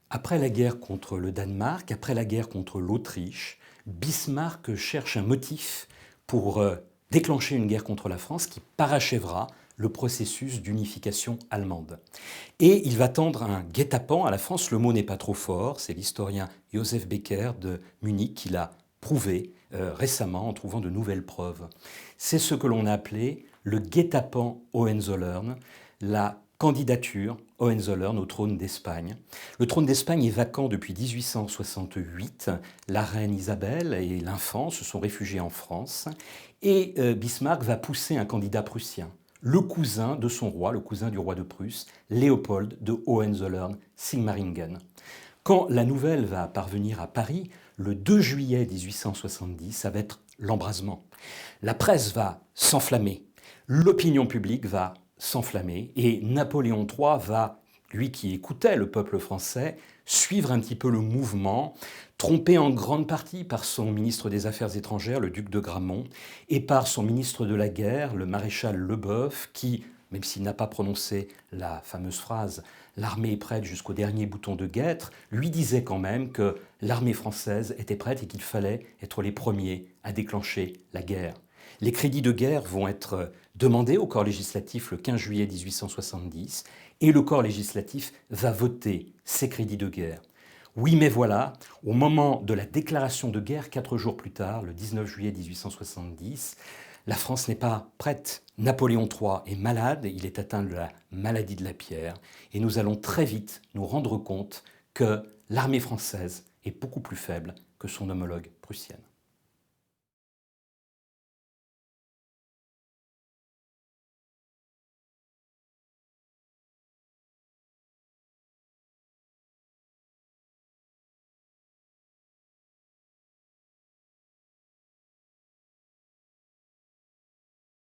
Après la guerre contre le Danemark, après la guerre contre l'Autriche, Bismarck cherche un motif pour déclencher une guerre contre la France qui parachèvera le processus d'unification allemande. Et il va tendre un guet-apens à la France, le mot n'est pas trop fort, c'est l'historien Joseph Becker de Munich qui l'a prouvé récemment en trouvant de nouvelles preuves. C'est ce que l'on a appelé le guet-apens Hohenzollern, la candidature Hohenzollern au trône d'Espagne. Le trône d'Espagne est vacant depuis 1868. La reine Isabelle et l'infant se sont réfugiés en France et Bismarck va pousser un candidat prussien, le cousin de son roi, le cousin du roi de Prusse, Léopold de Hohenzollern-Sigmaringen. Quand la nouvelle va parvenir à Paris, le 2 juillet 1870, ça va être l'embrasement. La presse va s'enflammer, l'opinion publique va s'enflammer et Napoléon III va, lui qui écoutait le peuple français, suivre un petit peu le mouvement, trompé en grande partie par son ministre des Affaires étrangères, le duc de Gramont, et par son ministre de la guerre, le maréchal Leboeuf, qui, même s'il n'a pas prononcé la fameuse phrase « l'armée est prête jusqu'au dernier bouton de guêtre », lui disait quand même que l'armée française était prête et qu'il fallait être les premiers à déclencher la guerre. Les crédits de guerre vont être demandés au corps législatif le 15 juillet 1870 et le corps législatif va voter ces crédits de guerre. Oui, mais voilà, au moment de la déclaration de guerre, 4 jours plus tard, le 19 juillet 1870, la France n'est pas prête. Napoléon III est malade, il est atteint de la maladie de la pierre, et nous allons très vite nous rendre compte que l'armée française est beaucoup plus faible que son homologue prussienne.